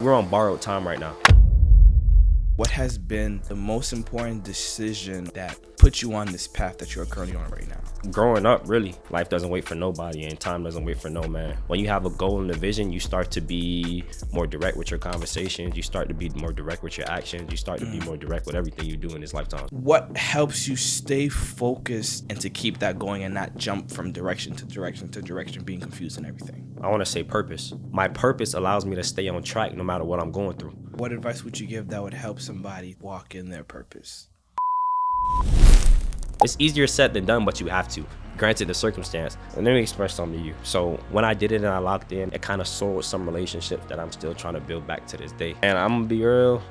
We're on borrowed time right now. What has been the most important decision that put you on this path that you're currently on right now? Growing up, really, life doesn't wait for nobody and time doesn't wait for no man. When you have a goal and a vision, you start to be more direct with your conversations. You start to be more direct with your actions. You start to be more direct with everything you do in this lifetime. What helps you stay focused and to keep that going and not jump from direction to direction to direction, being confused and everything? I want to say purpose. My purpose allows me to stay on track no matter what I'm going through. What advice would you give that would help somebody walk in their purpose? It's easier said than done, but you have to. Granted the circumstance. And let me express something to you. So when I did it and I locked in, it kind of sold some relationships that I'm still trying to build back to this day. And I'm gonna be real,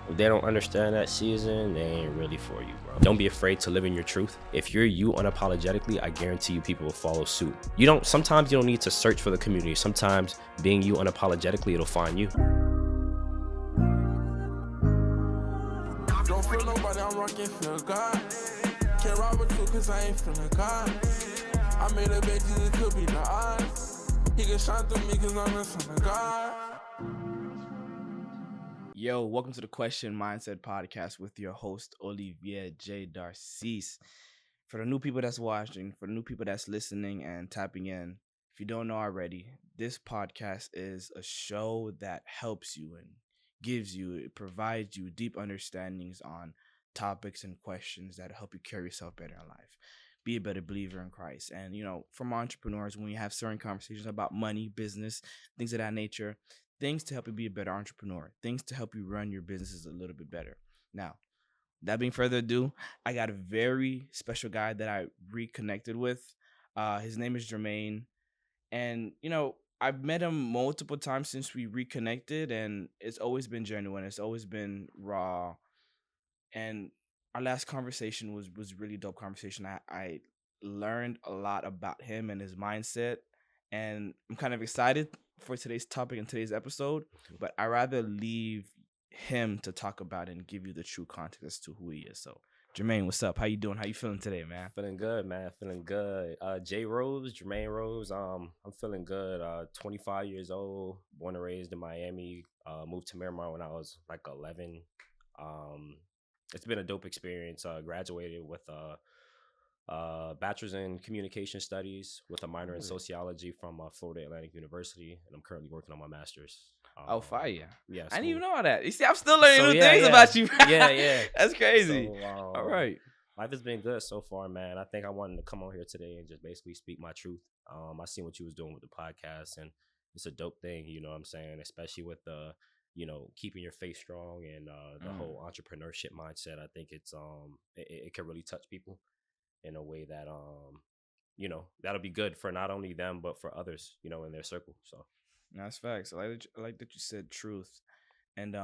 if they don't understand that season, they ain't really for you, bro. Don't be afraid to live in your truth. If you're you unapologetically, I guarantee you people will follow suit. Sometimes you don't need to search for the community. Sometimes being you unapologetically, it'll find you. Don't feel nobody, I'm rocking, feel God. Can't rob with you cause I ain't feeling God. I made a bet Jesus could be the odds. He can shine through me cause I'm the son of God. Yo, welcome to the Question Mindset Podcast with your host, Olivier J. Darcis. For the new people that's watching, for the new people that's listening and tapping in, if you don't know already, this podcast is a show that helps you and it provides you deep understandings on topics and questions that help you carry yourself better in life. Be a better believer in Christ. And, from entrepreneurs, when we have certain conversations about money, business, things of that nature, things to help you be a better entrepreneur, things to help you run your businesses a little bit better. Now, that being further ado, I got a very special guy that I reconnected with. His name is Jermaine. And, I've met him multiple times since we reconnected, and it's always been genuine. It's always been raw. And our last conversation was really dope conversation. I learned a lot about him and his mindset, and I'm kind of excited for today's topic and today's episode, but I rather leave him to talk about it and give you the true context as to who he is. So, Jermaine, what's up? How you doing? How you feeling today, man? Feeling good, man. Feeling good. Jermaine Rose. I'm feeling good. 25 years old, born and raised in Miami. Moved to Miramar when I was like 11. It's been a dope experience. Graduated with a bachelor's in communication studies with a minor in sociology from Florida Atlantic University, and I'm currently working on my master's. Fire. Yeah, I didn't even know all that. You see, I'm still learning new things about you. Yeah. That's crazy. So, all right. Life has been good so far, man. I think I wanted to come on here today and just basically speak my truth. I seen what you was doing with the podcast, and it's a dope thing, you know what I'm saying? Especially with the, keeping your faith strong and the whole entrepreneurship mindset. I think it's it can really touch people in a way that that'll be good for not only them but for others, in their circle. So that's facts. I like that you said truth, and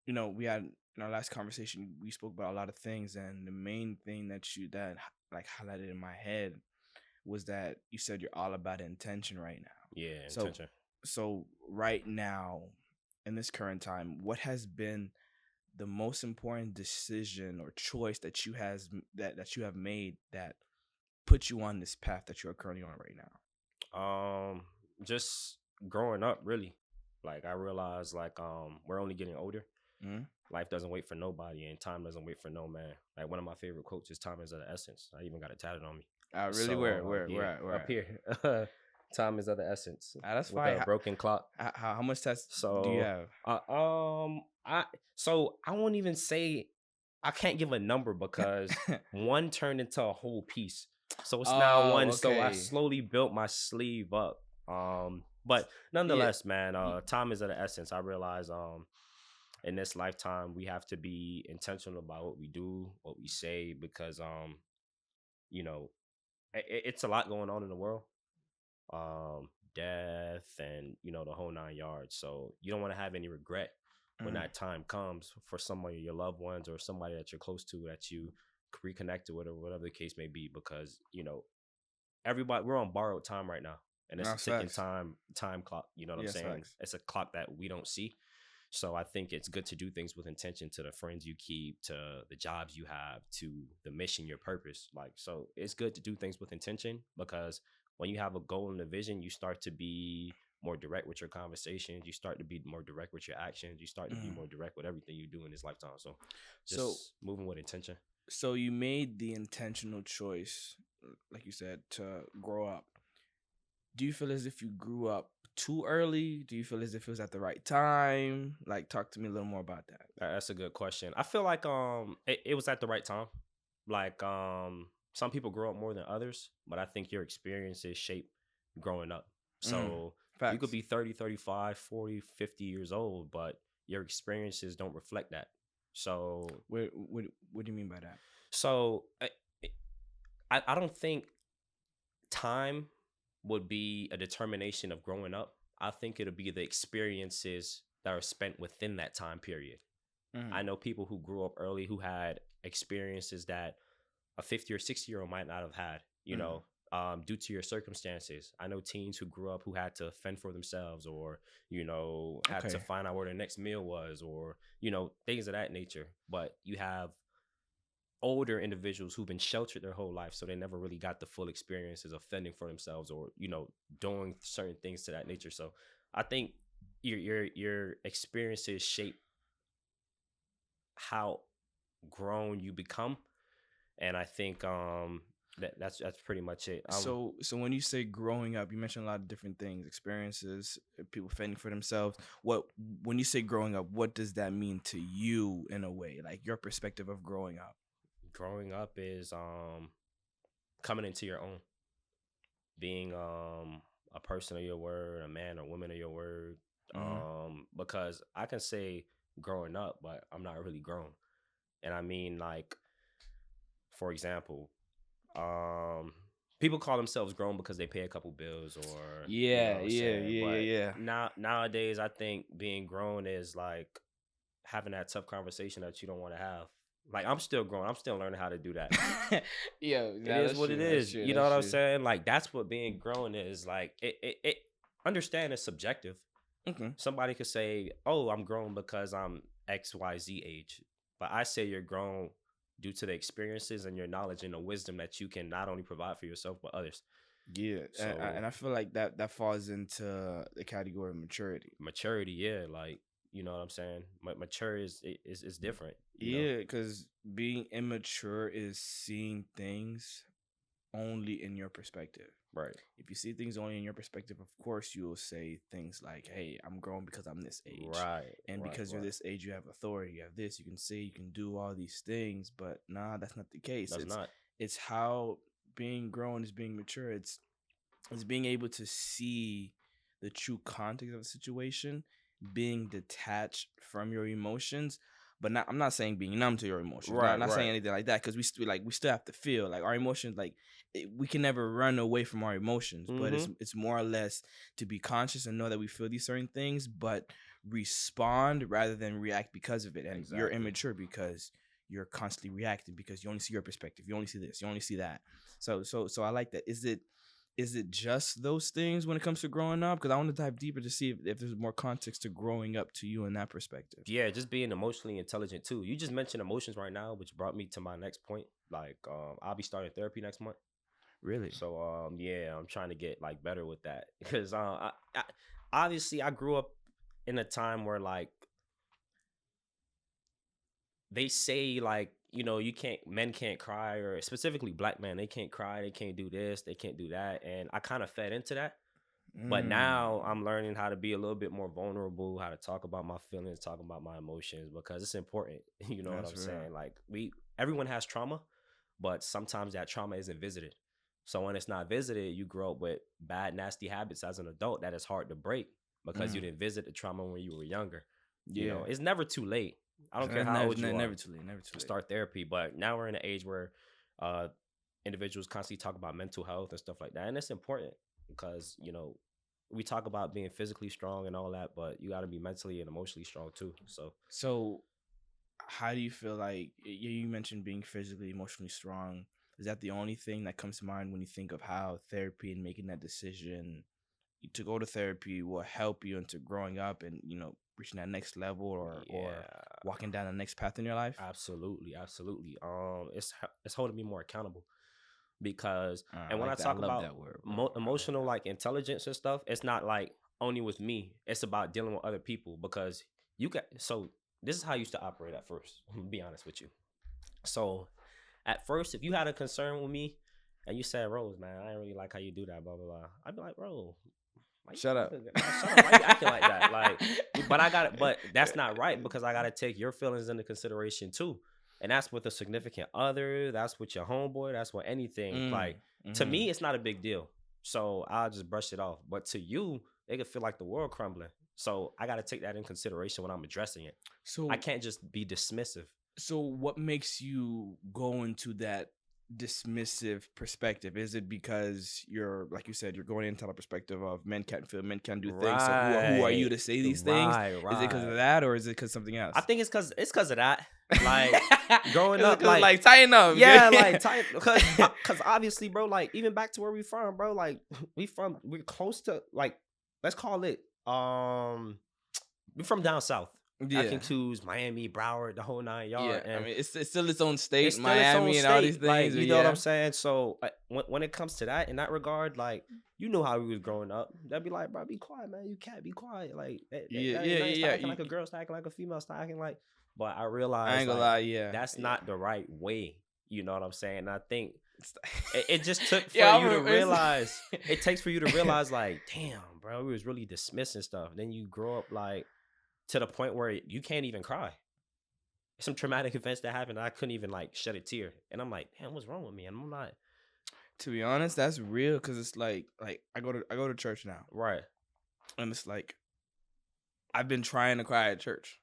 we had in our last conversation we spoke about a lot of things, and the main thing that highlighted in my head was that you said you're all about intention right now. Yeah, intention. So right now, in this current time, what has been the most important decision or choice that you have made that put you on this path that you're currently on right now? Just growing up, really. Like I realized, we're only getting older. Mm-hmm. Life doesn't wait for nobody, and time doesn't wait for no man. Like one of my favorite quotes is "Time is of the essence." I even got it tatted on me. Really? So, Where? Up here. Time is of the essence. That's with fine. A broken clock. How much tests do you have? I won't even say. I can't give a number because one turned into a whole piece. So it's now one. Okay. So I slowly built my sleeve up. But nonetheless, man, time is of the essence. I realize in this lifetime we have to be intentional about what we do, what we say, because it's a lot going on in the world. Death and the whole 9 yards. So you don't want to have any regret when that time comes for someone, your loved ones, or somebody that you're close to that you reconnected with, or whatever the case may be, because everybody, we're on borrowed time right now, and it's a ticking time clock. You know what I'm saying? Facts. It's a clock that we don't see. So I think it's good to do things with intention, to the friends you keep, to the jobs you have, to the mission, your purpose. So it's good to do things with intention, because when you have a goal and a vision, you start to be more direct with your conversations. You start to be more direct with your actions. You start to be more direct with everything you do in this lifetime. So just moving with intention. So you made the intentional choice, like you said, to grow up. Do you feel as if you grew up too early? Do you feel as if it was at the right time? Like, talk to me a little more about that. That's a good question. I feel like it was at the right time. Like some people grow up more than others, but I think your experiences shape growing up. So you could be 30, 35, 40, 50 years old, but your experiences don't reflect that. So what do you mean by that? So I don't think time would be a determination of growing up. I think it'll be the experiences that are spent within that time period. I know people who grew up early who had experiences that a 50 or 60-year-old might not have had, you know, due to your circumstances. I know teens who grew up who had to fend for themselves or, you know, had to find out where their next meal was or, you know, things of that nature. But you have older individuals who've been sheltered their whole life, so they never really got the full experiences of fending for themselves or, you know, doing certain things to that nature. So I think your experiences shape how grown you become, and I think that's pretty much it. So when you say growing up, you mentioned a lot of different things, experiences, people fending for themselves. When you say growing up, what does that mean to you in a way, like your perspective of growing up? Growing up is coming into your own, being a person of your word, a man or woman of your word. Because I can say growing up, but I'm not really grown. And I mean, like, for example, people call themselves grown because they pay a couple bills or Nowadays, I think being grown is like having that tough conversation that you don't want to have. Like, I'm still growing. I'm still learning how to do that. It is what it is. You know what I'm saying? Like, that's what being grown is. Like, it understand it's subjective. Somebody could say, oh, I'm grown because I'm XYZ age. But I say you're grown due to the experiences and your knowledge and the wisdom that you can not only provide for yourself, but others. Yeah. So, and I feel like that falls into the category of maturity. Maturity, yeah. Like, you know what I'm saying? Mature is different. Yeah, because being immature is seeing things only in your perspective. Right. If you see things only in your perspective, of course you'll say things like, hey, I'm grown because I'm this age. Right. And because you're this age, you have authority, you have this, you can say, you can do all these things. But nah, that's not the case. It's how being grown is being mature. It's being able to see the true context of the situation, being detached from your emotions. But I'm not saying being numb to your emotions. Right, I'm not saying anything like that, because we still have to feel like our emotions. Like, we can never run away from our emotions, but it's more or less to be conscious and know that we feel these certain things, but respond rather than react because of it. And you're immature because you're constantly reacting because you only see your perspective. You only see this. You only see that. So I like that. Is it just those things when it comes to growing up? Because I want to dive deeper to see if there's more context to growing up to you in that perspective. Yeah, just being emotionally intelligent too. You just mentioned emotions right now, which brought me to my next point. Like, I'll be starting therapy next month. Really? So, yeah, I'm trying to get like better with that because I obviously I grew up in a time where, like, they say, like, you know, men can't cry, or specifically black men, they can't cry, they can't do this, they can't do that. And I kind of fed into that. But now I'm learning how to be a little bit more vulnerable, how to talk about my feelings, talk about my emotions, because it's important. You know what I'm saying? Like, everyone has trauma, but sometimes that trauma isn't visited. So when it's not visited, you grow up with bad, nasty habits as an adult that is hard to break because you didn't visit the trauma when you were younger. Yeah. You know, it's never too late. I don't care how old you are. Never too late. Start therapy. But now we're in an age where individuals constantly talk about mental health and stuff like that. And it's important because, you know, we talk about being physically strong and all that, but you got to be mentally and emotionally strong too. So how do you feel like, you mentioned being physically, emotionally strong. Is that the only thing that comes to mind when you think of how therapy and making that decision to go to therapy will help you into growing up and, you know, reaching that next level or walking down the next path in your life? Absolutely. It's holding me more accountable because, and when I talk about emotional, like, intelligence and stuff, it's not like only with me. It's about dealing with other people because you got. So this is how I used to operate at first. I'm gonna be honest with you. So at first, if you had a concern with me and you said, Rose, man, I ain't really like how you do that, blah blah blah, I'd be like, Rose, Shut up. Shut up. Why you acting like that? Like, but I got it. But that's not right because I got to take your feelings into consideration too. And that's with a significant other. That's with your homeboy. That's with anything. Like to me, it's not a big deal. So I'll just brush it off. But to you, it could feel like the world crumbling. So I got to take that in consideration when I'm addressing it. So I can't just be dismissive. So what makes you go into that dismissive perspective? Is it because you're, like you said, you're going into the perspective of men can't feel, men can't do things. So who are you to say these things? Right. Is it because of that, or is it because something else? I think it's because of that. Like growing up, like tighten up. Yeah, like tight. Because obviously, bro, like even back to where we from, bro, like we're close to, like, let's call it we're from down south. Yeah. I can choose Miami, Broward, the whole 9 yards. Yeah, And I mean, it's still its own state, it's still Miami, its own and all state. these things. Like, you know what yeah. I'm saying? So when it comes to that, in that regard, like, you know how we was growing up. They'd be like, bro, be quiet, man. You can't be quiet. Like, Yeah. Start acting like a girl, start acting like a female, start acting like. But I realized, I ain't gonna lie, yeah, that's not the right way. You know what I'm saying? And I think it just took for Yeah, you to realize. It takes for you to realize, like, damn, bro, we was really dismissing stuff. Then you grow up, like, to the point where you can't even cry. Some traumatic events that happened, I couldn't even, like, shed a tear. And I'm like, damn, what's wrong with me? And I'm not. To be honest, that's real, because it's like I go to church now, Right. and it's like I've been trying to cry at church,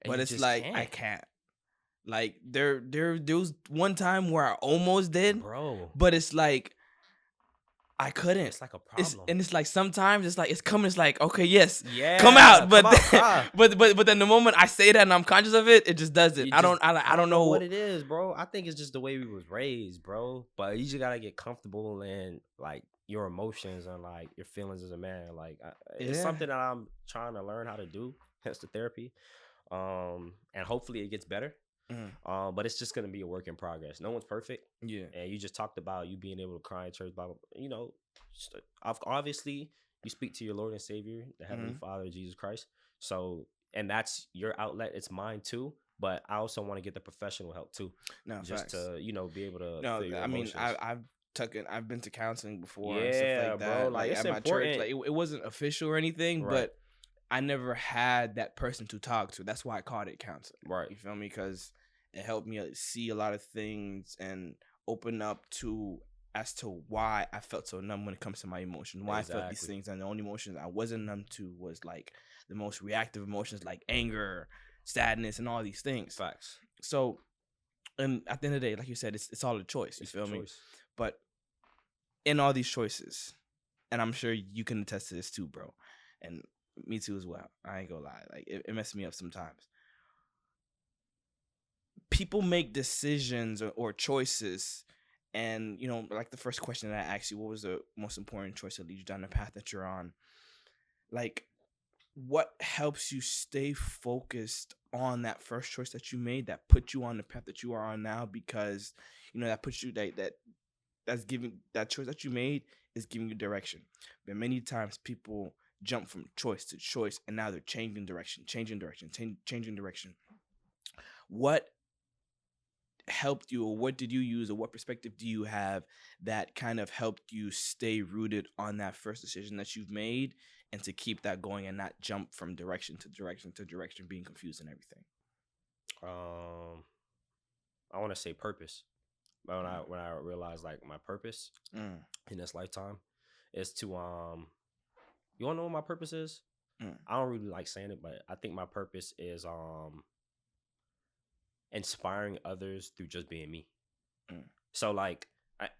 And but you it's just like can't. I can't. Like there was one time where I almost did, Bro. but it's like I couldn't. It's like a problem. And it's like sometimes it's like it's coming. It's like, okay, yes, Yeah, come out. But come out, cry. but then the moment I say that and I'm conscious of it, it just does it. You I don't know what it is, bro. I think it's just the way we was raised, bro. But you just gotta get comfortable in, like, your emotions and, like, your feelings as a man. Like, it's something that I'm trying to learn how to do. Hence the therapy, and hopefully it gets better. But it's just gonna be a work in progress. No one's perfect. Yeah. And you just talked about you being able to cry in church, blah, blah, blah. You know, obviously you speak to your Lord and Savior, the Heavenly Father, Jesus Christ. So, and that's your outlet. It's mine too. But I also want to get the professional help too. No, just facts. to, you know, be able to. No, feel your I mean, emotions. I've been to counseling before. Yeah, and stuff like that. bro. Like, it's at my important. church, like it wasn't official or anything, Right. but I never had that person to talk to. That's why I called it counseling. Right. You feel me? Because it helped me see a lot of things and open up as to why I felt so numb when it comes to my emotions. Why I felt these things, and the only emotions I wasn't numb to was like the most reactive emotions, like anger, sadness, and all these things. Facts. So, and at the end of the day, like you said, it's all a choice. You feel me? But in all these choices, and I'm sure you can attest to this too, bro, and me too as well. I ain't gonna lie, like it messes me up sometimes. People make decisions or choices, and you know, like the first question that I asked you, what was the most important choice that leads you down the path that you're on? Like, what helps you stay focused on that first choice that you made that put you on the path that you are on now? Because you know that puts you that's giving that choice that you made is giving you direction. But many times people jump from choice to choice, and now they're changing direction. What helped you, or what did you use, or what perspective do you have that kind of helped you stay rooted on that first decision that you've made, and to keep that going and not jump from direction to direction to direction, being confused and everything? I want to say purpose. But when I realized, like, my purpose in this lifetime is to you wanna know what my purpose is? I don't really like saying it, but I think my purpose is inspiring others through just being me. So, like,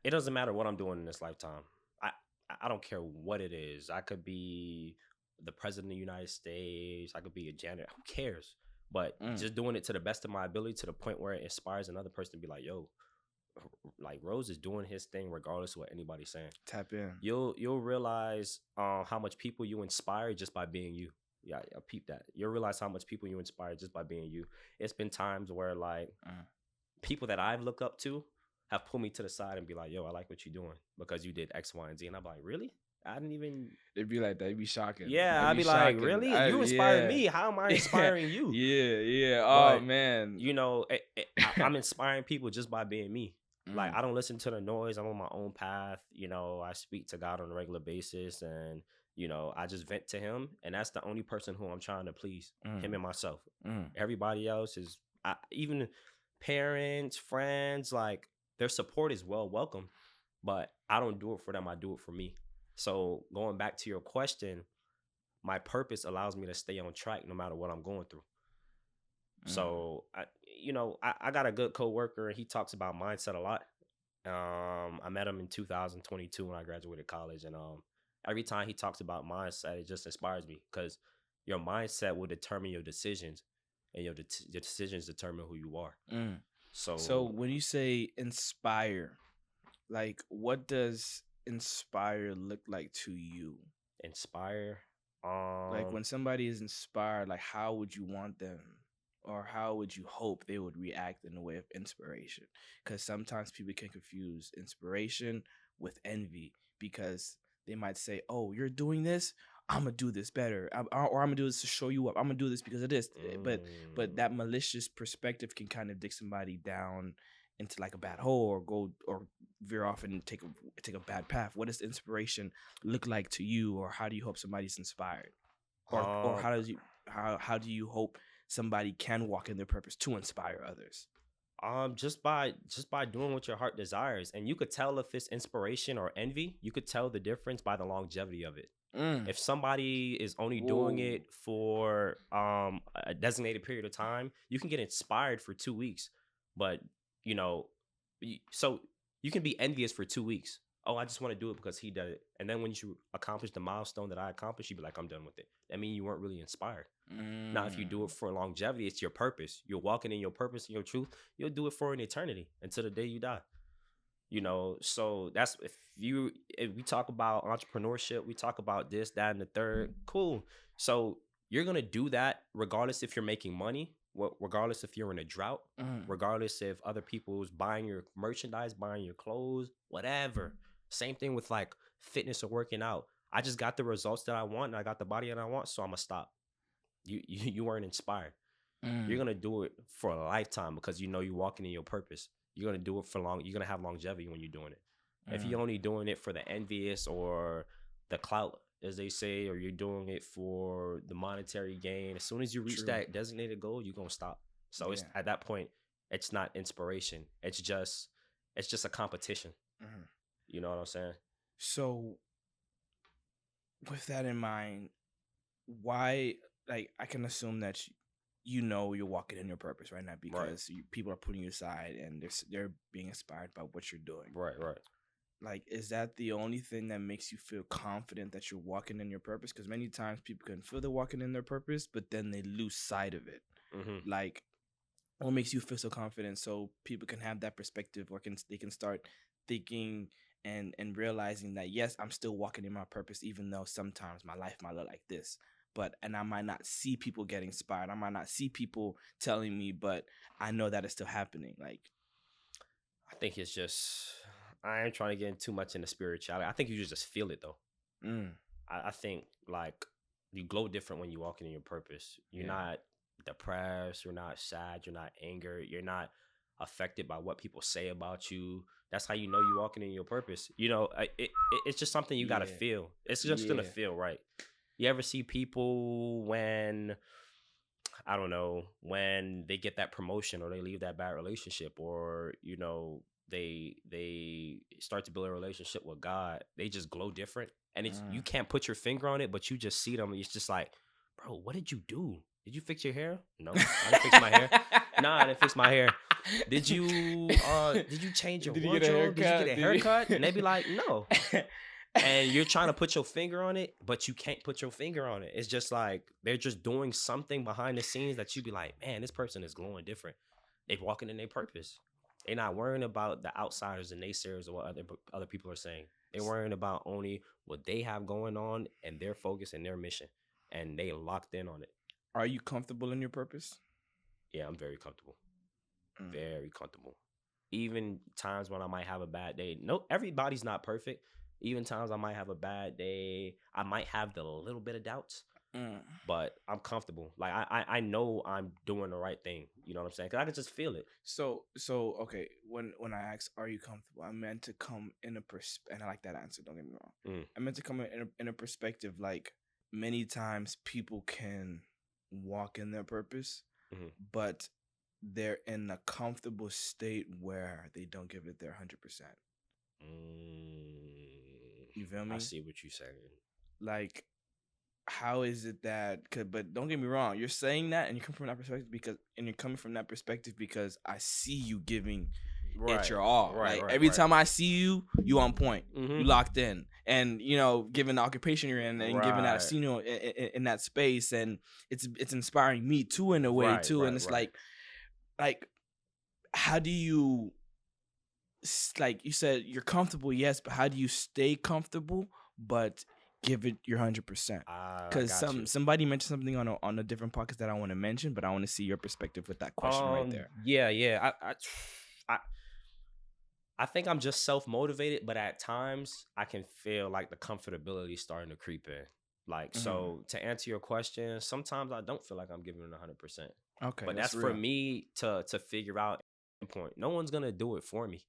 it doesn't matter what I'm doing in this lifetime. I don't care what it is. I could be the president of the United States. I could be a janitor. Who cares? But just doing it to the best of my ability, to the point where it inspires another person to be like, yo, like, Rose is doing his thing regardless of what anybody's saying. Tap in. You'll realize how much people you inspire just by being you. Yeah, I peep that. You'll realize how much people you inspire just by being you. It's been times where, like, people that I've looked up to have pulled me to the side and be like, yo, I like what you're doing because you did X, Y, and Z. And I'm like, really? I didn't even. It'd be like that. It'd be shocking. Yeah, That'd I'd be like, shocking. really? You inspired me. How am I inspiring you? Yeah. Oh, But man. you know, I'm inspiring people just by being me. Like, I don't listen to the noise. I'm on my own path. You know, I speak to God on a regular basis, and you know, I just vent to Him, and that's the only person who I'm trying to please. Him and myself. Everybody else is, even parents, friends, like their support is welcome, but I don't do it for them. I do it for me. So going back to your question, my purpose allows me to stay on track no matter what I'm going through. So I got a good coworker, and he talks about mindset a lot. I met him in 2022 when I graduated college, and every time he talks about mindset, it just inspires me because your mindset will determine your decisions, and your decisions determine who you are. So when you say inspire, like what does inspire look like to you? Inspire. Like when somebody is inspired, like how would you want them, or how would you hope they would react in the way of inspiration? Because sometimes people can confuse inspiration with envy, because they might say, "Oh, you're doing this, I'm gonna do this better, or I'm gonna do this to show you up. I'm gonna do this because of this." But that malicious perspective can kind of dig somebody down into like a bad hole, or go or veer off and take a bad path. What does inspiration look like to you, or how do you hope somebody's inspired, or how do you hope somebody can walk in their purpose to inspire others? Just by doing what your heart desires, and you could tell if it's inspiration or envy. You could tell the difference by the longevity of it. If somebody is only doing it for a designated period of time, you can get inspired for 2 weeks, but you know, so you can be envious for 2 weeks. Oh, I just want to do it because he did it, and then when you accomplish the milestone that I accomplished, you be like, I'm done with it. I mean, you weren't really inspired. Now, if you do it for longevity, it's your purpose. You're walking in your purpose and your truth. You'll do it for an eternity until the day you die. You know, so that's if we talk about entrepreneurship, we talk about this, that, and the third. Cool. So you're gonna do that regardless if you're making money, regardless if you're in a drought, regardless if other people's buying your merchandise, buying your clothes, whatever. Same thing with like fitness or working out. I just got the results that I want, and I got the body that I want, so I'm gonna stop. You weren't inspired. You're gonna do it for a lifetime because you know you're walking in your purpose. You're gonna do it for long. You're gonna have longevity when you're doing it. If you're only doing it for the envious or the clout, as they say, or you're doing it for the monetary gain, as soon as you reach that designated goal, you're gonna stop. So it's at that point, it's not inspiration. It's just a competition. You know what I'm saying? So with that in mind, why? Like, I can assume that you know you're walking in your purpose right now because people are putting you aside and they're being inspired by what you're doing. Right. Like, is that the only thing that makes you feel confident that you're walking in your purpose? Because many times people can feel they're walking in their purpose, but then they lose sight of it. Like, what makes you feel so confident so people can have that perspective, or they can start thinking and realizing that, yes, I'm still walking in my purpose, even though sometimes my life might look like this. And I might not see people get inspired. I might not see people telling me, but I know that it's still happening. Like, I think it's just, I ain't trying to get too much into spirituality. I think you just feel it though. I think like you glow different when you're walking in your purpose. You're not depressed. You're not sad. You're not angry. You're not affected by what people say about you. That's how you know you're walking in your purpose. You know, it's just something you gotta feel. It's just gonna feel right. You ever see people when, I don't know, when they get that promotion or they leave that bad relationship, or, you know, they start to build a relationship with God, they just glow different. And it's you can't put your finger on it, but you just see them. It's just like, bro, what did you do? Did you fix your hair? No, I didn't fix my hair. Nah, I didn't fix my hair. Did you change your wardrobe? Did you get a haircut? And they be like, no. And you're trying to put your finger on it, but you can't put your finger on it. It's just like they're just doing something behind the scenes that you be like, man, this person is glowing different. They walking in their purpose. They're not worrying about the outsiders and naysayers or what other people are saying. They're worrying about only what they have going on and their focus and their mission, and they locked in on it. Are you comfortable in your purpose? Yeah, I'm very comfortable. Very comfortable. Even times when I might have a bad day. No, everybody's not perfect. Even times I might have a bad day, I might have the little bit of doubts, Mm. but I'm comfortable. Like I know I'm doing the right thing. You know what I'm saying? Cause I can just feel it. So okay. When I ask, "Are you comfortable?" I meant to come in a and I like that answer. Don't get me wrong. Mm. I meant to come in a perspective like many times people can walk in their purpose, Mhm. but they're in a comfortable state where they don't give it their 100%. You feel me? I see what you're saying. Like, how is it that? But don't get me wrong. You're saying that, and you come from that perspective because I see you giving it your all. Like every time I see you, you on point. Mhm. You locked in, and given the occupation you're in, and given that I've Right. seen you in that space, and it's inspiring me too in a way too. And it's like, how do you? Like you said, you're comfortable, yes, but how do you stay comfortable but give it your 100%? Because somebody mentioned something on a different podcast that I want to mention, but I want to see your perspective with that question right there. Yeah. I think I'm just self-motivated, but at times I can feel like the comfortability starting to creep in. Like, so to answer your question, sometimes I don't feel like I'm giving it 100%. Okay, But that's for me to figure out. Point. No one's gonna do it for me.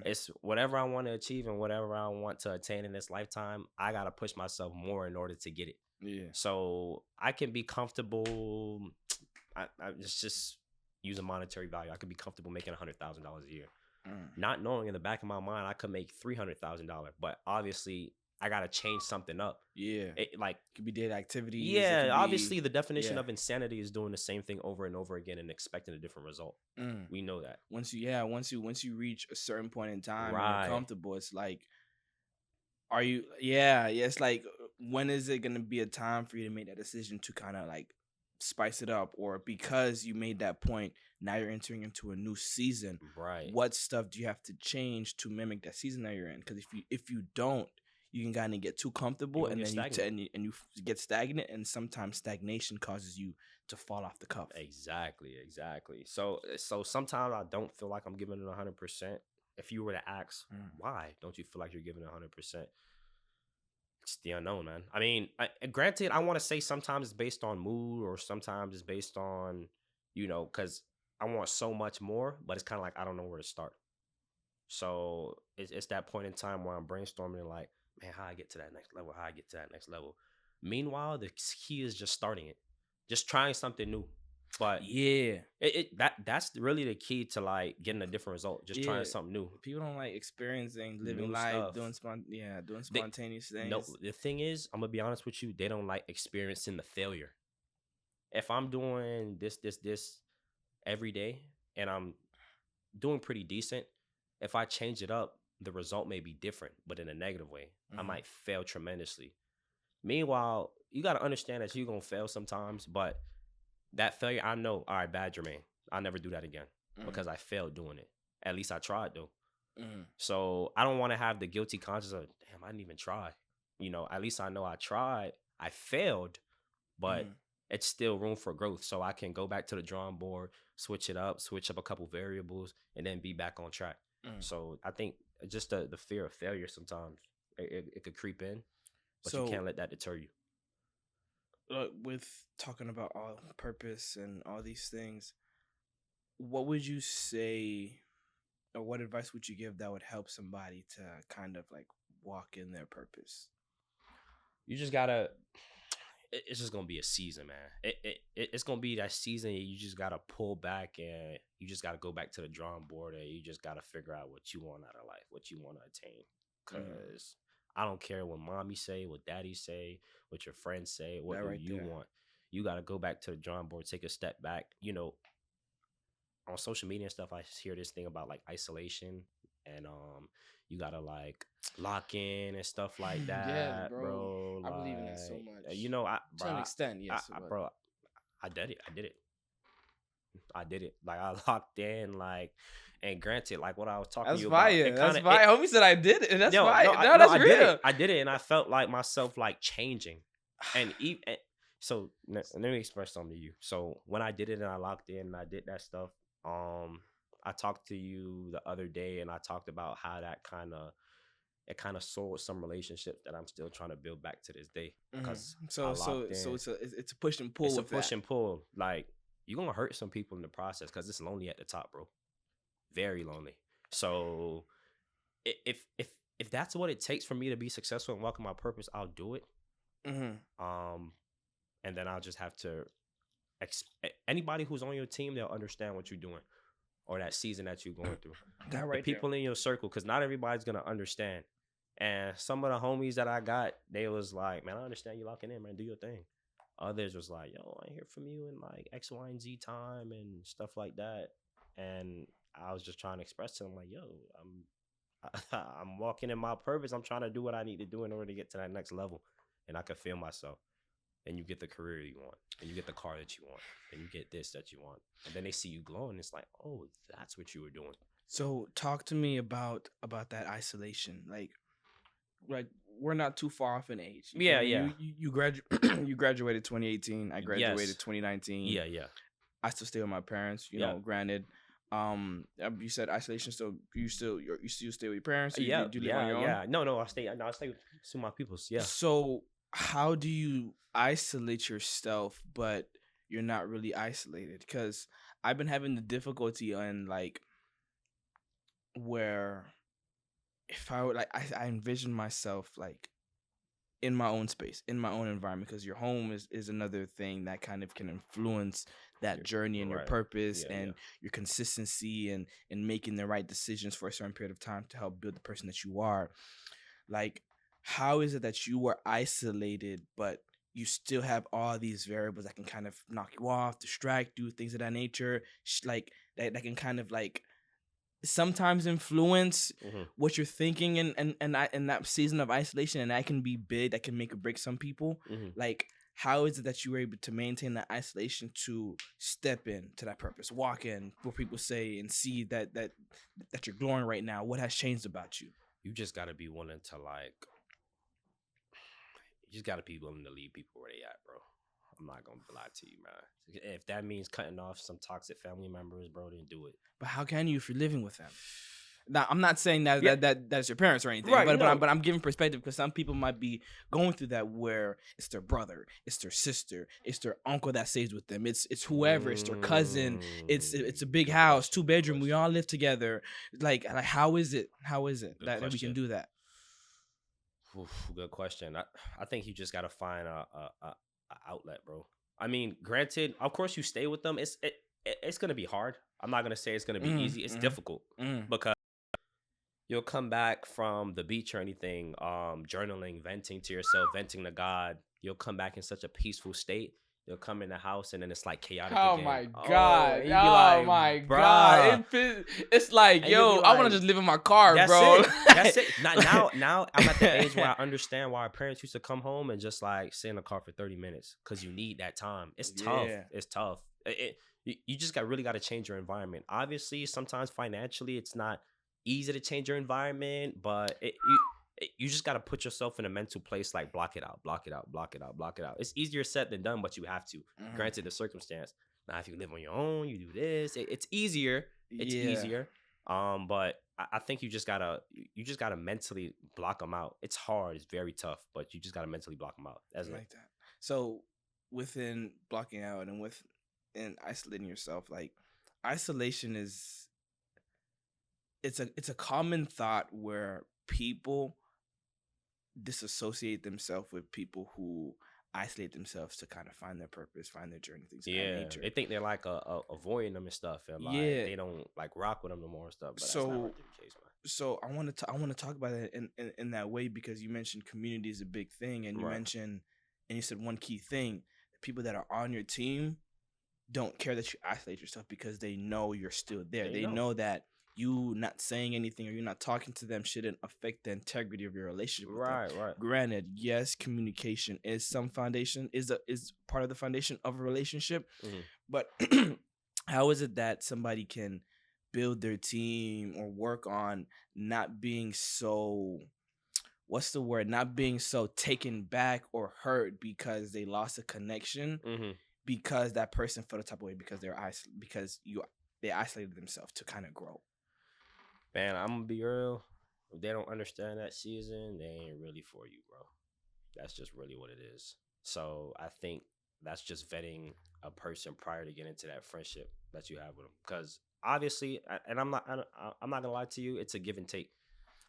It's whatever I want to achieve and whatever I want to attain in this lifetime. I gotta push myself more in order to get it. Yeah. So I can be comfortable. I just use a monetary value. I could be comfortable making $100,000 a year, not knowing in the back of my mind I could make $300,000. But obviously, I gotta change something up. Yeah, it could be daily activities. Yeah, obviously the definition of insanity is doing the same thing over and over again and expecting a different result. We know that. Once you reach a certain point in time and you're comfortable, it's like, are you? Yeah, it's like, when is it gonna be a time for you to make that decision to kind of like spice it up, or because you made that point, now you're entering into a new season. Right. What stuff do you have to change to mimic that season that you're in? Because if you don't, you can kind of get too comfortable, and then you get stagnant, and sometimes stagnation causes you to fall off the cuff. Exactly. So sometimes I don't feel like I'm giving it 100%. If you were to ask, why don't you feel like you're giving it 100%? It's the unknown, man. I mean, granted, I want to say sometimes it's based on mood, or sometimes it's based on, because I want so much more, but it's kind of like I don't know where to start. So it's that point in time where I'm brainstorming, like, man, how I get to that next level. Meanwhile, the key is just starting it, just trying something new. But yeah, that's really the key to like getting a different result. Just trying something new. People don't like experiencing, living new life, stuff. doing spontaneous things. No, the thing is, I'm gonna be honest with you, they don't like experiencing the failure. If I'm doing this every day and I'm doing pretty decent, if I change it up, the result may be different, but in a negative way. I might fail tremendously. Meanwhile, you got to understand that you're going to fail sometimes, but that failure, I know, all right, bad Jermaine, I'll never do that again because I failed doing it. At least I tried, though. So I don't want to have the guilty conscience of, damn, I didn't even try. At least I know I tried. I failed, but it's still room for growth. So I can go back to the drawing board, switch up a couple variables, and then be back on track. So I think just the fear of failure sometimes it could creep in, but you can't let that deter you. With talking about all purpose and all these things, what would you say, or what advice would you give that would help somebody to kind of like walk in their purpose? You just gotta. It's just gonna be a season, man. It's gonna be that season. You just gotta pull back, and you just gotta go back to the drawing board, and you just gotta figure out what you want out of life, what you want to attain. Cause I don't care what mommy say, what daddy say, what your friends say, what do you want. You gotta go back to the drawing board, take a step back. On social media and stuff, I hear this thing about like isolation, and you gotta like lock in and stuff like that. Yeah, bro. I believe in that so much. To an extent, yes. I did it. Like I locked in, like, and granted, like what I was talking to you about. That's fire. Homie said I did it, and that's fire. No, that's real. I did it, and I felt like myself like changing, and even so. Let me express something to you. So when I did it and I locked in and I did that stuff, I talked to you the other day, and I talked about how that kind of it kind of sold some relationships that I'm still trying to build back to this day. Because So it's a push and pull. it's a with push that. and pull. Like, you're gonna hurt some people in the process because it's lonely at the top, bro. Very lonely. So if that's what it takes for me to be successful and walk in my purpose, I'll do it. And then I'll just have to anybody who's on your team, they'll understand what you're doing or that season that you're going through. That right The people in your circle, because not everybody's gonna understand. And some of the homies that I got, they was like, man, I understand you locking in, man, do your thing. Others was like, yo, I ain't hear from you in like X, Y, and Z time and stuff like that. And I was just trying to express to them like, yo, I'm walking in my purpose. I'm trying to do what I need to do in order to get to that next level. And I can feel myself. And you get the career you want. And you get the car that you want. And you get this that you want. And then they see you glowing. It's like, oh, that's what you were doing. So talk to me about that isolation. Like we're not too far off in age. Yeah. You graduated 2018. I graduated 2019. Yeah. I still stay with my parents. You know, granted. You said isolation. So you still stay with your parents? Do you live on your own? Yeah. No. I stay with my peoples. Yeah. So how do you isolate yourself, but you're not really isolated? Because I've been having the difficulty on like where if I would I envision myself like in my own space, in my own environment, because your home is another thing that kind of can influence that journey and your purpose and your consistency and making the right decisions for a certain period of time to help build the person that you are. Like, how is it that you were isolated, but you still have all these variables that can kind of knock you off, distract you, things of that nature, like that can kind of like sometimes influence what you're thinking and that season of isolation, and that can be big, that can make or break some people. Like, how is it that you were able to maintain that isolation to step into that purpose, walk in where people say and see that you're glowing right now? What has changed about you? You just got to be willing to you just got to be willing to leave people where they at, bro. I'm not going to lie to you, man. If that means cutting off some toxic family members, bro, then do it. But how can you if you're living with them? Now, I'm not saying that that's your parents or anything, right, but I'm giving perspective because some people might be going through that where it's their brother, it's their sister, it's their uncle that stays with them, it's whoever, it's their cousin, it's a big house, 2-bedroom, we all live together. Like how is it that we can do that? Oof, good question. I think you just gotta find a outlet, bro. I mean, granted, of course you stay with them. It's gonna be hard. I'm not gonna say it's gonna be easy. It's difficult because you'll come back from the beach or anything, journaling, venting to yourself, venting to God. You'll come back in such a peaceful state. You'll come in the house and then it's like chaotic again. My God. God. It's like, yo, I want to just live in my car, bro. That's it. Now I'm at the age where I understand why our parents used to come home and just like sit in the car for 30 minutes because you need that time. It's tough. It's tough. You just really got to change your environment. Obviously, sometimes financially it's not easy to change your environment, but you just got to put yourself in a mental place, like block it out. It's easier said than done, but you have to. Granted the circumstance. Now, if you live on your own, you do this. It's easier. It's easier. But I think you just gotta mentally block them out. It's hard. It's very tough, but you just gotta mentally block them out. That's like that. So within blocking out and within isolating yourself, like isolation it's a common thought where people disassociate themselves with people who isolate themselves to kind of find their purpose, find their journey, things of that nature. They think they're like avoiding them and stuff, and like they don't like rock with them no more and stuff. But that's not really the case, man. So I want to talk about it in that way because you mentioned community is a big thing, and you mentioned and you said one key thing: the people that are on your team don't care that you isolate yourself because they know you're still there. They know that you not saying anything or you're not talking to them shouldn't affect the integrity of your relationship with them. Right. Granted, yes, communication is some foundation, is part of the foundation of a relationship. But how is it that somebody can build their team or work on not being so, not being so taken back or hurt because they lost a connection because that person felt a type of way because they isolated themselves to kind of grow? Man, I'm gonna be real. If they don't understand that season, they ain't really for you, bro. That's just really what it is. So I think that's just vetting a person prior to getting into that friendship that you have with them. Because obviously, and I'm not gonna lie to you, it's a give and take.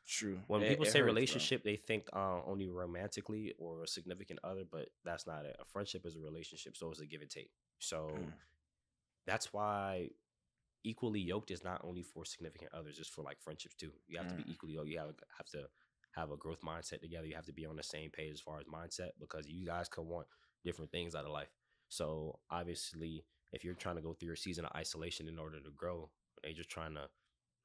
True. When It, people it say hurts, bro. relationship, they think only romantically or a significant other, but that's not it. A friendship is a relationship, so it's a give and take. So Mm. that's why equally yoked is not only for significant others, it's for like friendships too. You have to be equally yoked. You have to have a growth mindset together. You have to be on the same page as far as mindset because you guys could want different things out of life. So obviously, if you're trying to go through your season of isolation in order to grow, and you're just trying to,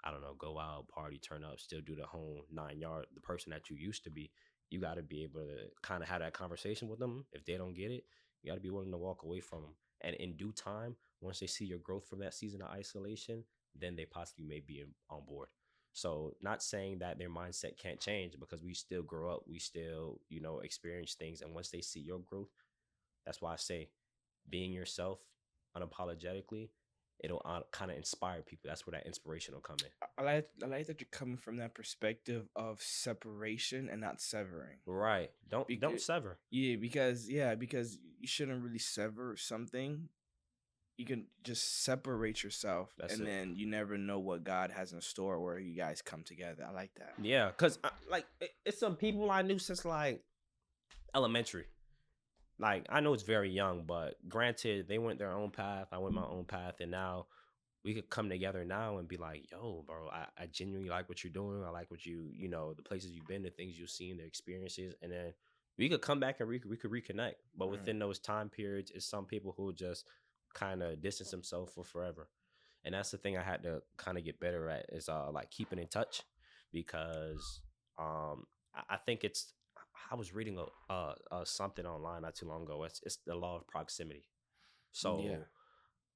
I don't know, go out, party, turn up, still do the whole 9 yard, the person that you used to be, you got to be able to kind of have that conversation with them. If they don't get it, you got to be willing to walk away from them. And in due time, once they see your growth from that season of isolation, then they possibly may be on board. So, not saying that their mindset can't change because we still grow up, we still, experience things. And once they see your growth, that's why I say being yourself unapologetically, it'll kind of inspire people. That's where that inspiration will come in. I like that you're coming from that perspective of separation and not severing. Right. Don't sever. Because you shouldn't really sever something. You can just separate yourself, That's and it. then you never know what God has in store where you guys come together. I like that. Yeah, because it's some people I knew since like elementary. Like I know it's very young, but granted, they went their own path. I went my own path, and now we could come together now and be like, yo, bro, I genuinely like what you're doing. I like what the places you've been, the things you've seen, the experiences. And then we could come back and we could reconnect. But within those time periods, it's some people who just kind of distance themselves for forever. And that's the thing I had to kind of get better at is like keeping in touch because I think I was reading something online not too long ago. It's the law of proximity. So Yeah.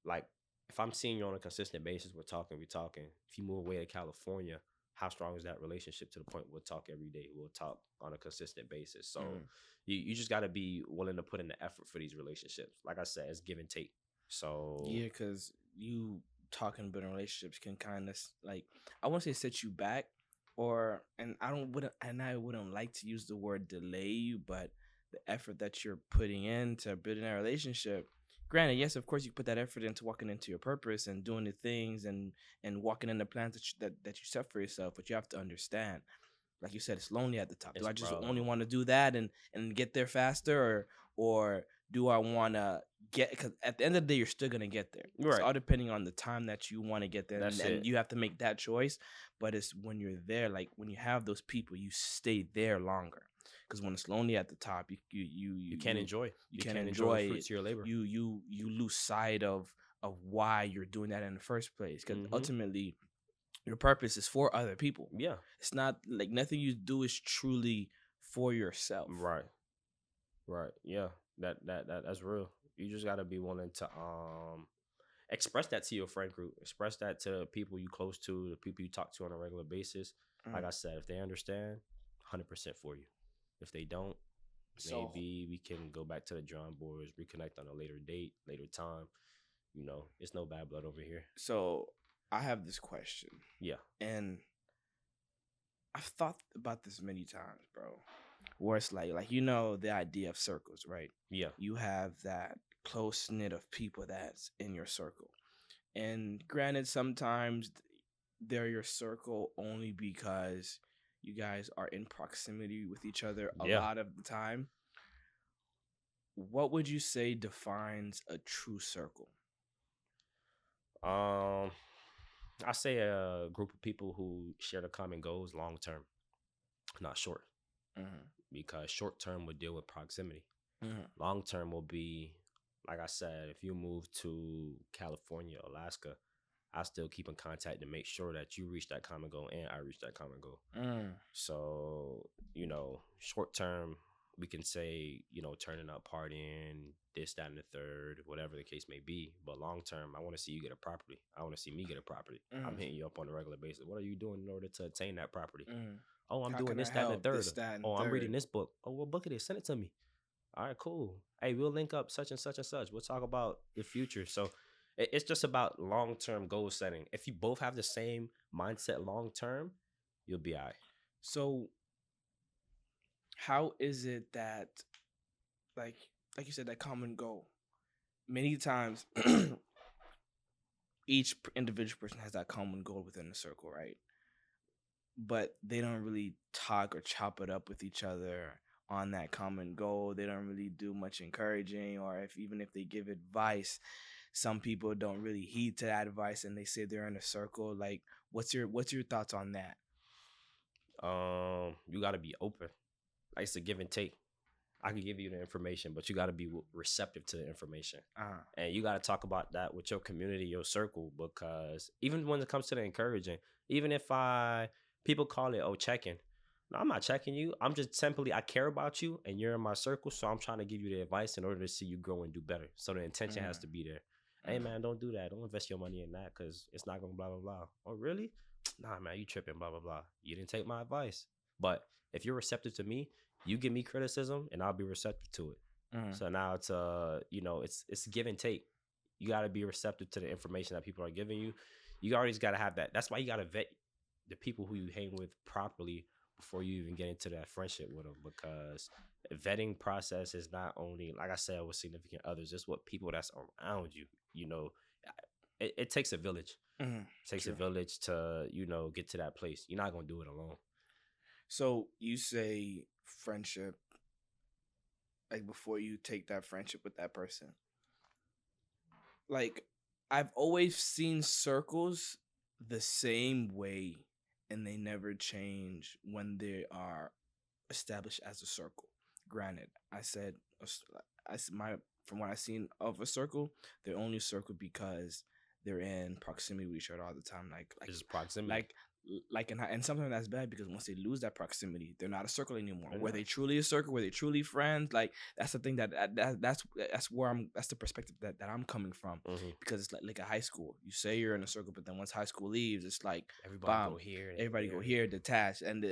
like if I'm seeing you on a consistent basis, we're talking. If you move away to California, how strong is that relationship to the point we'll talk every day? We'll talk on a consistent basis. So you just got to be willing to put in the effort for these relationships. Like I said, it's give and take. So Yeah, because you talking about relationships can kind of like I want to say set you back, and I wouldn't like to use the word delay you, but the effort that you're putting into building a relationship. Granted, yes, of course, you put that effort into walking into your purpose and doing the things and walking in the plans that you set for yourself. But you have to understand, like you said, it's lonely at the top. Do I just only want to do that and get there faster, or do I want to get? Because at the end of the day, you're still gonna get there. Right. It's all depending on the time that you want to get there, That's and it. you have to make that choice. But it's when you're there, like when you have those people, you stay there longer. Because when it's lonely at the top, You can't enjoy. You You can't can't enjoy the it. fruits of your labor. You lose sight of why you're doing that in the first place. Because ultimately, your purpose is for other people. Yeah. It's not like nothing you do is truly for yourself. Right. Right. Yeah. That's real. You just gotta be willing to express that to your friend group. Express that to people you close to, the people you talk to on a regular basis. Like I said, if they understand, 100% for you. If they don't, maybe we can go back to the drawing boards, reconnect on a later date, later time. It's no bad blood over here. So I have this question. Yeah. And I've thought about this many times, bro. Where it's like the idea of circles, right? Yeah. You have that close knit of people that's in your circle. And granted, sometimes they're your circle only because you guys are in proximity with each other a lot of the time. What would you say defines a true circle? I say a group of people who share the common goals long term, not short. Because short term would deal with proximity. Long term will be, like I said, if you move to California, Alaska, I still keep in contact to make sure that you reach that common goal and I reach that common goal. So, short term, we can say, turning up, partying, this, that, and the third, whatever the case may be. But long term, I want to see you get a property. I want to see me get a property. I'm hitting you up on a regular basis. What are you doing in order to attain that property? Oh, I'm doing this, that, and the third. I'm reading this book. Oh, what book it is? Send it to me. All right, cool. Hey, we'll link up such and such and such. We'll talk about the future. So it's just about long-term goal setting. If you both have the same mindset long-term, you'll be all right. So how is it that, like you said, that common goal? Many times, each individual person has that common goal within the circle, right? But they don't really talk or chop it up with each other on that common goal. They don't really do much encouraging, or even if they give advice, some people don't really heed to that advice and they say they're in a circle. Like, what's your thoughts on that? You got to be open. Like, it's a give and take. I can give you the information, but you got to be receptive to the information. And you got to talk about that with your community, your circle, because even when it comes to the encouraging, even if people call it, checking. No, I'm not checking you. I'm just simply, I care about you and you're in my circle. So I'm trying to give you the advice in order to see you grow and do better. So the intention has to be there. Hey, man, don't do that. Don't invest your money in that because it's not going to blah, blah, blah. Oh, really? Nah, man, you tripping, blah, blah, blah. You didn't take my advice. But if you're receptive to me, you give me criticism and I'll be receptive to it. So now it's, it's give and take. You got to be receptive to the information that people are giving you. You always got to have that. That's why you got to vet the people who you hang with properly before you even get into that friendship with them, because the vetting process is not only, like I said, with significant others, it's what people that's around you. It takes a village. It takes a village to, get to that place. You're not going to do it alone. So you say friendship, like before you take that friendship with that person. Like, I've always seen circles the same way and they never change when they are established as a circle. Granted, from what I've seen of a circle, they're only a circle because they're in proximity with each other all the time. Like just proximity. And sometimes that's bad because once they lose that proximity, they're not a circle anymore. Were they truly a circle? Were they truly friends? Like, that's the thing that's the perspective that I'm coming from. Because it's like a high school. You say you're in a circle, but then once high school leaves, it's like everybody go here, detached, and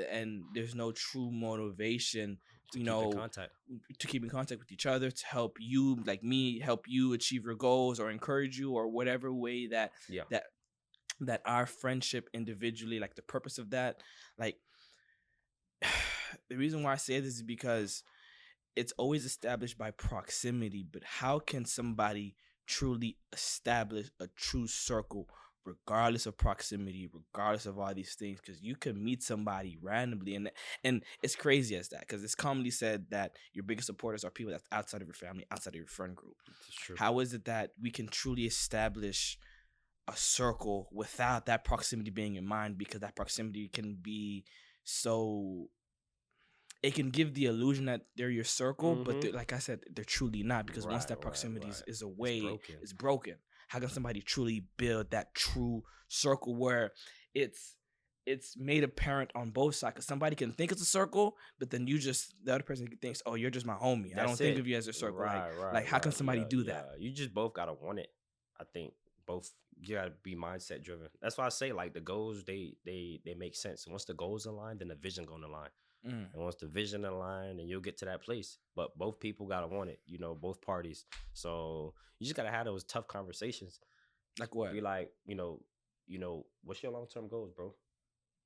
there's no true motivation to keep in contact with each other, to help you, like me, help you achieve your goals or encourage you or whatever way that our friendship individually, like the purpose of that, like the reason why I say this is because it's always established by proximity. But how can somebody truly establish a true circle regardless of proximity, regardless of all these things? Because you can meet somebody randomly, and it's crazy as that, because it's commonly said that your biggest supporters are people that's outside of your family, outside of your friend group. It's true. How is it that we can truly establish a circle without that proximity being in mind? Because that proximity can be it can give the illusion that they're your circle, but like I said, they're truly not, because once that proximity is away, it's broken. How can somebody truly build that true circle where it's made apparent on both sides? Because somebody can think it's a circle, but then the other person thinks, oh, you're just my homie. I don't think of you as a circle. How can somebody do that? You just both gotta want it. I think both, you gotta be mindset driven. That's why I say, like, the goals, they make sense. Once the goals align, then the vision gonna align. And once the vision align, then you'll get to that place. But both people gotta want it, both parties. So you just gotta have those tough conversations. Like what? Be like, what's your long-term goals, bro?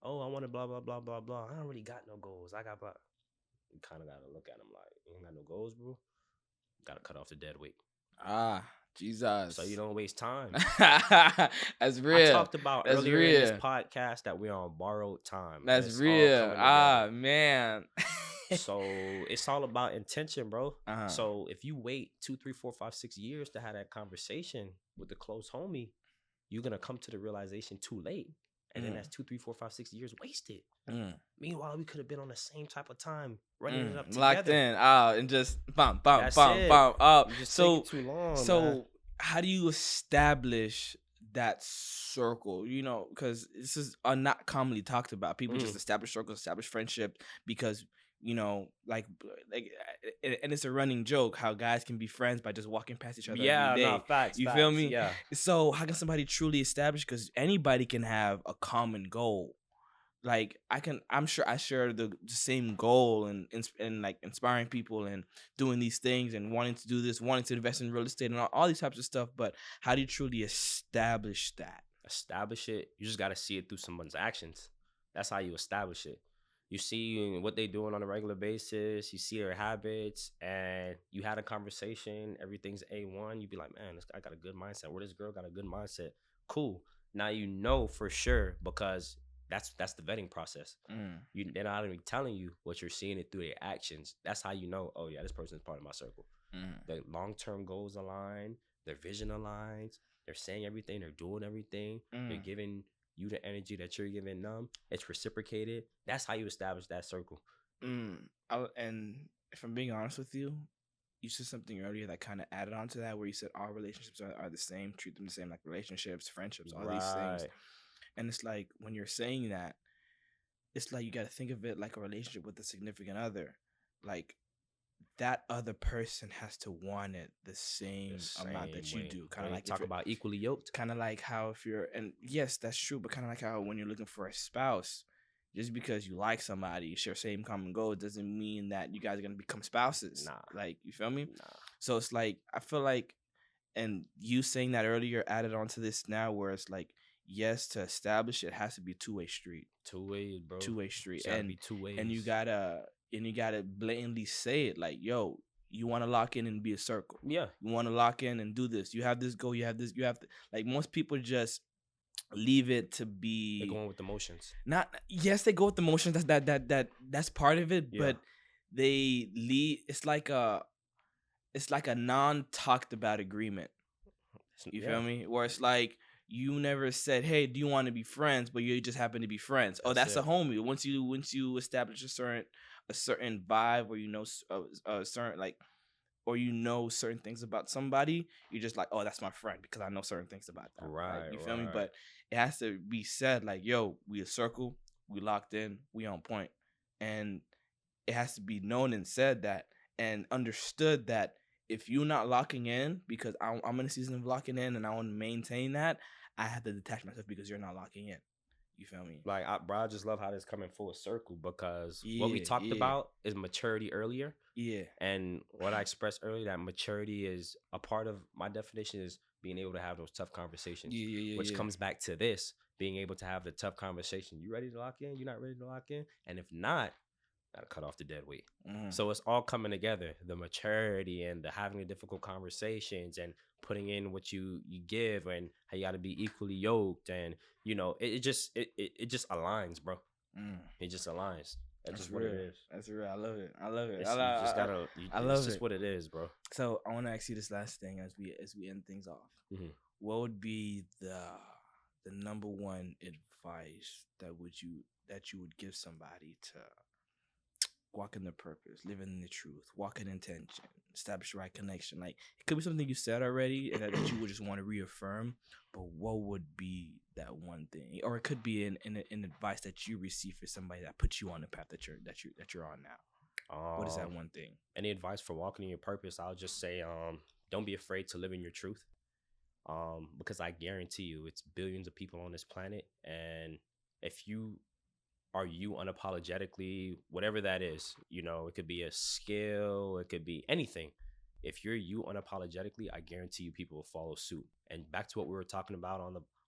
Oh, I want to blah blah blah blah blah. I don't really got no goals. I got blah. You kind of gotta look at them like, you ain't got no goals, bro. Gotta cut off the dead weight. Jesus. So you don't waste time. That's real. I talked about earlier in this podcast that we're on borrowed time. That's real. Man. So it's all about intention, bro. So if you wait 2, 3, 4, 5, 6 years to have that conversation with the close homie, you're gonna come to the realization too late. And then that's 2, 3, 4, 5, 6 years wasted. Meanwhile, we could have been on the same type of time, running it up together. Locked in, and just bump up. So too long. So man. How do you establish that circle? Because this is not commonly talked about. People just establish circles, establish friendship because like, and it's a running joke how guys can be friends by just walking past each other every day. Facts. You feel me? Yeah. So how can somebody truly establish? Because anybody can have a common goal. Like, I'm sure I share the same goal and like inspiring people and doing these things and wanting to do this, wanting to invest in real estate and all these types of stuff. But how do you truly establish that? Establish it. You just got to see it through someone's actions. That's how you establish it. You see what they doing on a regular basis. You see their habits, and you had a conversation. Everything's A1. You be like, man, this guy got a good mindset. Or this girl got a good mindset. Cool. Now you know for sure because that's the vetting process. They're not even telling you what you're seeing it through their actions. That's how you know. Oh yeah, this person is part of my circle. Their long-term goals align. Their vision aligns. They're saying everything. They're doing everything. They're giving you the energy that you're giving them. It's reciprocated. That's how you establish that circle. And if I'm being honest with you, you said something earlier that kind of added on to that, where you said all relationships are the same, treat them the same, like relationships, friendships, all these things. And it's like, when you're saying that, it's like you got to think of it like a relationship with a significant other. Like, that other person has to want it the same amount that you do. Kind of like talk about equally yoked. Kind of like how if you're, and yes, that's true, but kind of like how when you're looking for a spouse, just because you like somebody, you share same common goals, doesn't mean that you guys are gonna become spouses. Nah. Like, you feel me? Nah. So it's like, I feel like, and you saying that earlier added on to this now, where it's like, yes, to establish it has to be a two-way street. Two-way, bro. Two-way street. It's gotta be two ways. And you gotta blatantly say it, like, yo, you want to lock in and be a circle. Yeah. You want to lock in and do this. You have this goal. You have this. You have to, like, most people just leave it to be. They're going with emotions. Yes, they go with emotions. That's part of it. Yeah. But they leave. It's like a non-talked about agreement. You feel me? Where it's like, you never said, hey, do you want to be friends? But you just happen to be friends. That's a homie. Once you establish a certain vibe, or you know a certain, like, or you know certain things about somebody, you're just like, oh, that's my friend because I know certain things about that. Right. You feel me? But it has to be said, like, yo, we a circle, we locked in, we on point. And it has to be known and said that, and understood that if you're not locking in, because I'm in a season of locking in and I want to maintain that, I have to detach myself because you're not locking in. You feel me? Like, I just love how this coming full circle, because what we talked about is maturity earlier. Yeah. And what I expressed earlier, that maturity is a part of my definition, is being able to have those tough conversations. Which comes back to this, being able to have the tough conversation. You ready to lock in? You not ready to lock in? And if not, gotta cut off the dead weight. So it's all coming together, the maturity and the having the difficult conversations and putting in what you give, and how you gotta be equally yoked, and you know, it just aligns, bro. It just aligns. That's just real. What it is. That's real. I love it. It's just what it is, bro. So I want to ask you this last thing as we end things off. What would be the number one advice that you would give somebody to walk in the purpose, living in the truth, walk in intention, establish the right connection? Like, it could be something you said already and that you would just want to reaffirm, but what would be that one thing? Or it could be an advice that you receive for somebody that puts you on the path that you're on now. What is that one thing? Any advice for walking in your purpose? I'll just say, don't be afraid to live in your truth. Because I guarantee you, it's billions of people on this planet, and if you are you unapologetically, whatever that is, you know, it could be a skill, it could be anything. If you're you unapologetically, I guarantee you people will follow suit. And back to what we were talking about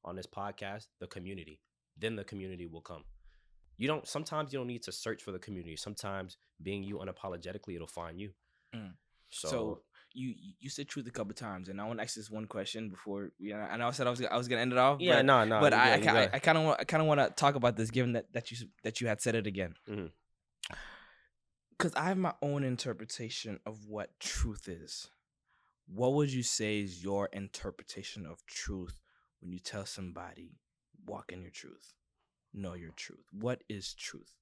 on this podcast, the community. Then the community will come. Sometimes you don't need to search for the community. Sometimes being you unapologetically, it'll find you. So you said truth a couple times, and I want to ask this one question before. I know I said I was gonna end it off. Yeah, no. But I kind of want to talk about this, given that you had said it again. Because I have my own interpretation of what truth is. What would you say is your interpretation of truth when you tell somebody, walk in your truth, know your truth? What is truth?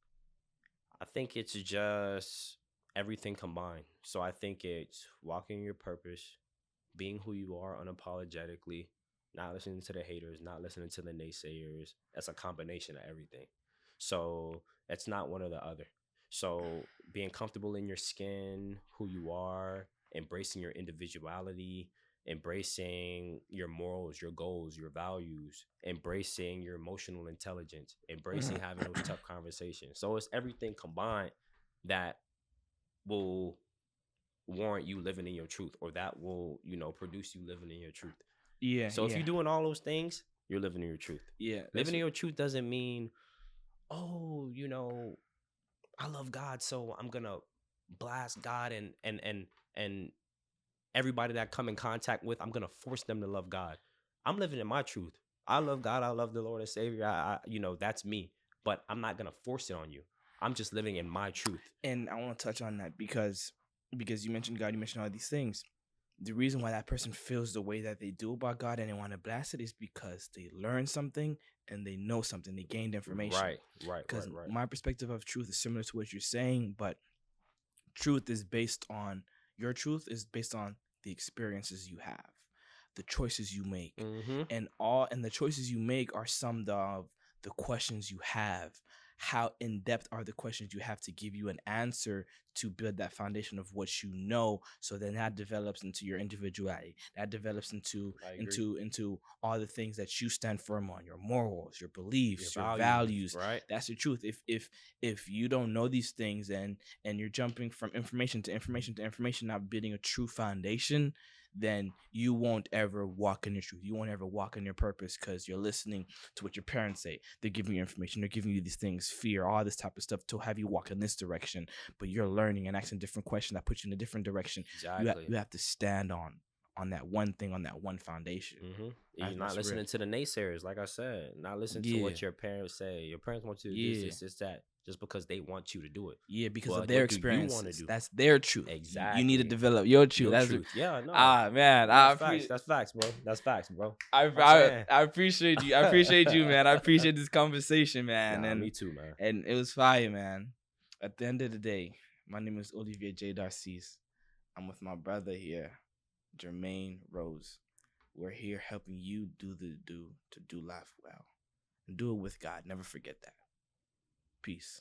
I think it's just everything combined. So I think it's walking your purpose, being who you are unapologetically, not listening to the haters, not listening to the naysayers. That's a combination of everything. So it's not one or the other. So being comfortable in your skin, who you are, embracing your individuality, embracing your morals, your goals, your values, embracing your emotional intelligence, embracing having those tough conversations. So it's everything combined that will warrant you living in your truth, or that will, you know, produce you living in your truth. Yeah. So if you're doing all those things, you're living in your truth. Yeah. Living in your truth doesn't mean, oh, you know, I love God, so I'm gonna blast God and everybody that I come in contact with, I'm gonna force them to love God. I'm living in my truth. I love God. I love the Lord and Savior. That's me. But I'm not gonna force it on you. I'm just living in my truth. And I want to touch on that because you mentioned God, you mentioned all these things. The reason why that person feels the way that they do about God and they want to blast it is because they learned something and they know something. They gained information. Right. Because my perspective of truth is similar to what you're saying, but truth is based on your truth is based on the experiences you have, the choices you make, Mm-hmm. and the choices you make are summed of the questions you have. How in depth are the questions you have to give you an answer to build that foundation of what you know? So then that develops into your individuality. That develops into all the things that you stand firm on, your morals, your beliefs, your values. Right. That's the truth. If you don't know these things and you're jumping from information to information to information, not building a true foundation, then you won't ever walk in your truth. You won't ever walk in your purpose because you're listening to what your parents say. They're giving you information. They're giving you these things, fear, all this type of stuff to have you walk in this direction. But you're learning and asking different questions that put you in a different direction. Exactly. You have to stand on that one thing, on that one foundation. Mm-hmm. You're not listening to the naysayers, like I said. Not listening to what your parents say. Your parents want you to do this, that, just because they want you to do it. Yeah, because But of their what do you experience. wanna do? That's their truth. Exactly. You need to develop your truth. Your truth. Yeah, no. Man, That's facts, bro. That's facts, bro. I appreciate you. I appreciate you, man. I appreciate this conversation, man. Nah, and me too, man. And it was fire, man. At the end of the day, my name is Olivier J. Darcis. I'm with my brother here, Jermaine Rose. We're here helping you to do life well. And do it with God. Never forget that. Peace.